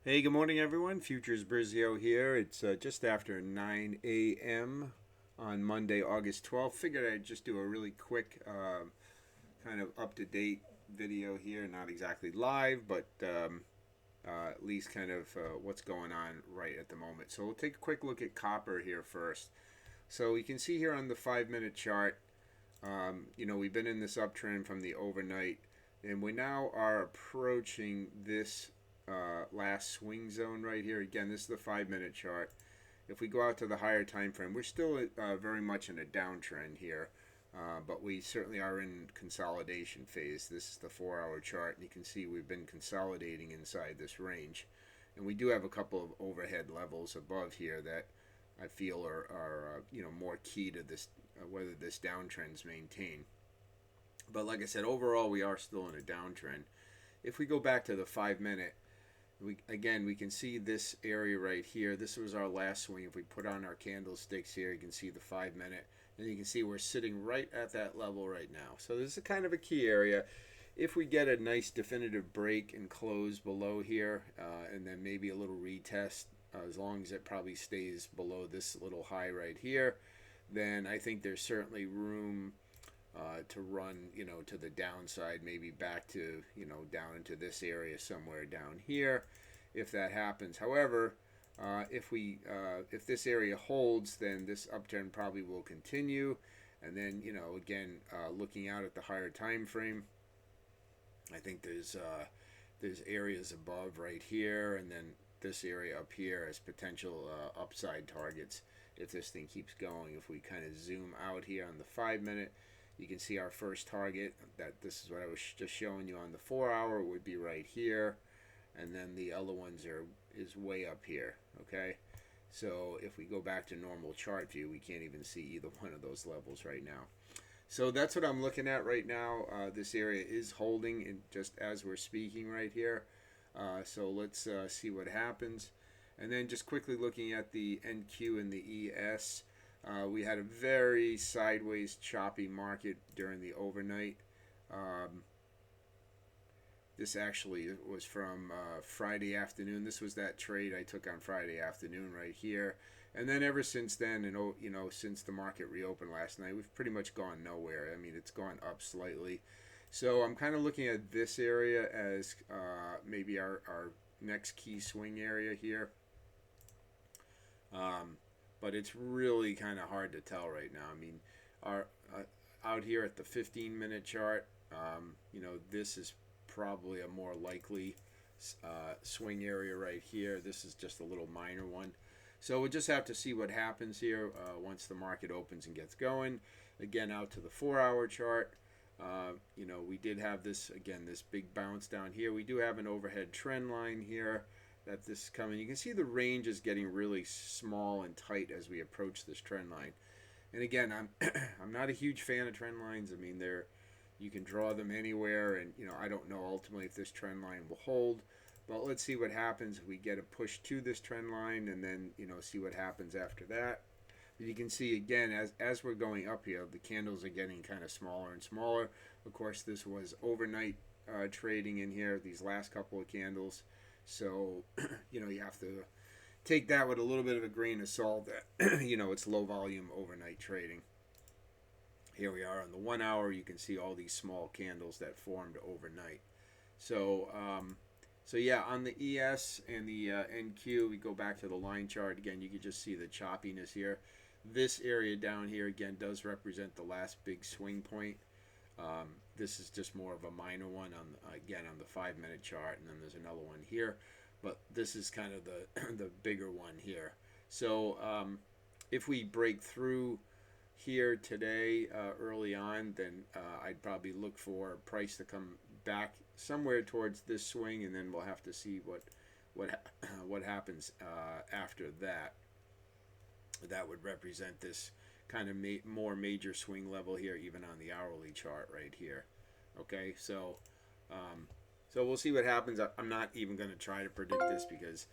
Hey, good morning, everyone. Futures Brizio here. It's just after 9 a.m. on Monday, August 12th. Figured I'd just do a really quick, kind of up to date video here. Not exactly live, but at least kind of what's going on right at the moment. So we'll take a quick look at copper here first. So you can see here on the 5 minute chart, we've been in this uptrend from the overnight, and we now are approaching this last swing zone right here. Again, this is the 5 minute chart. If we go out to the higher time frame, we're still very much in a downtrend here, but we certainly are in consolidation phase. This is the 4 hour chart, and you can see we've been consolidating inside this range, and we do have a couple of overhead levels above here that I feel are more key to this whether this downtrend's maintained. But like I said, overall we are still in a downtrend. If we go back to the 5 minute, we can see this area right here. This was our last swing. If we put on our candlesticks here, you can see the 5 minute, and you can see we're sitting right at that level right now. So this is kind of a key area. If we get a nice definitive break and close below here, and then maybe a little retest, as long as it probably stays below this little high right here, then I think there's certainly room to run, to the downside, maybe back to, down into this area somewhere down here, if that happens. However, if this area holds, then this uptrend probably will continue, and then again, looking out at the higher time frame, I think there's areas above right here, and then this area up here as potential upside targets if this thing keeps going. If we kind of zoom out here on the 5 minute, you can see our first target, that this is what I was just showing you on the 4 hour, would be right here, and then the other ones is way up here. Okay, so if we go back to normal chart view, we can't even see either one of those levels right now. So that's what I'm looking at right now. This area is holding in just as we're speaking right here. So let's see what happens. And then just quickly looking at the NQ and the ES, we had a very sideways choppy market during the overnight. Um, this actually was from Friday afternoon. This was that trade I took on Friday afternoon right here. And then ever since then, and since the market reopened last night, we've pretty much gone nowhere. I mean, it's gone up slightly. So I'm kind of looking at this area as maybe our next key swing area here. Um, but it's really kind of hard to tell right now. I mean, our out here at the 15 minute chart, this is probably a more likely swing area right here. This is just a little minor one. So we'll just have to see what happens here once the market opens and gets going. Again, out to the 4 hour chart, we did have this, again, this big bounce down here. We do have an overhead trend line here that this is coming. You can see the range is getting really small and tight as we approach this trend line. And again, I'm I'm not a huge fan of trend lines. I mean, you can draw them anywhere, and I don't know ultimately if this trend line will hold. But let's see what happens if we get a push to this trend line, and then see what happens after that. But you can see again as we're going up here, the candles are getting kind of smaller and smaller. Of course, this was overnight trading in here, these last couple of candles. So you have to take that with a little bit of a grain of salt that it's low volume overnight trading. Here we are on the 1 hour. You can see all these small candles that formed overnight. So yeah, on the ES and the NQ, we go back to the line chart again. You can just see the choppiness here. This area down here again does represent the last big swing point. This is just more of a minor one on the 5 minute chart, and then there's another one here, but this is kind of the bigger one here. So if we break through here today early on, then I'd probably look for price to come back somewhere towards this swing, and then we'll have to see what happens after that. That would represent this kind of more major swing level here, even on the hourly chart right here. Okay, so we'll see what happens. I'm not even going to try to predict this, because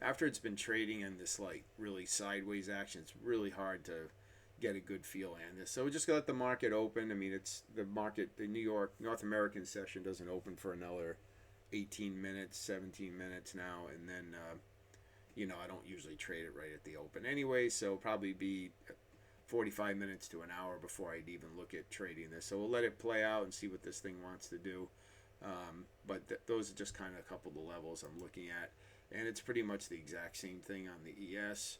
after it's been trading in this like really sideways action, it's really hard to get a good feel on this. So we're just gonna let the market open. I mean, it's the market. The North American session doesn't open for another 18 minutes, 17 minutes now, and then I don't usually trade it right at the open anyway, so it'll probably be 45 minutes to an hour before I'd even look at trading this. So we'll let it play out and see what this thing wants to do. But those are just kind of a couple of the levels I'm looking at, and it's pretty much the exact same thing on the ES.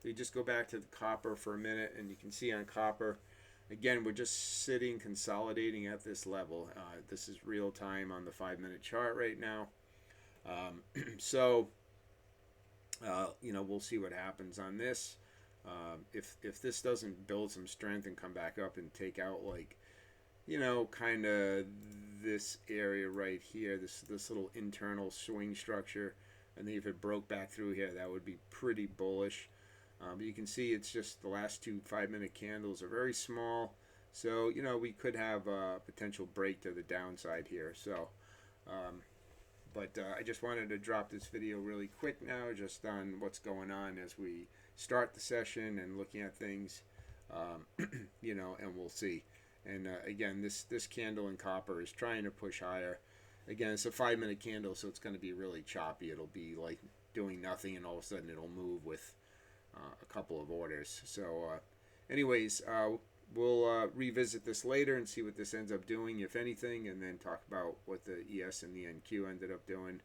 We just go back to the copper for a minute, and you can see on copper, again, we're just sitting, consolidating at this level. This is real time on the 5-minute chart right now. So we'll see what happens on this. If this doesn't build some strength and come back up and take out, like, kind of this area right here, this little internal swing structure, I think if it broke back through here, that would be pretty bullish. But you can see it's just the last two 5-minute candles are very small, so we could have a potential break to the downside here. So but I just wanted to drop this video really quick now, just on what's going on as we start the session and looking at things, and we'll see. And again, this candle in copper is trying to push higher. Again, it's a 5-minute candle, so it's going to be really choppy. It'll be like doing nothing, and all of a sudden it'll move with a couple of orders. So anyways, we'll revisit this later and see what this ends up doing, if anything, and then talk about what the ES and the NQ ended up doing.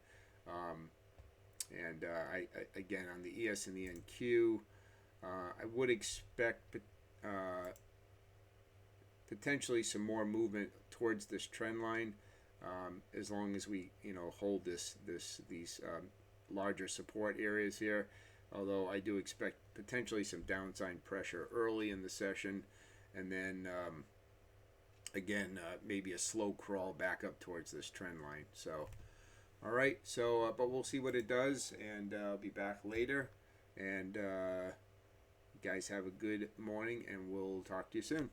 And I again, on the ES and the NQ, I would expect potentially some more movement towards this trend line, as long as we hold these larger support areas here. Although I do expect potentially some downside pressure early in the session, and then again, maybe a slow crawl back up towards this trend line. So all right, so but we'll see what it does, and I'll be back later. And you guys have a good morning, and we'll talk to you soon.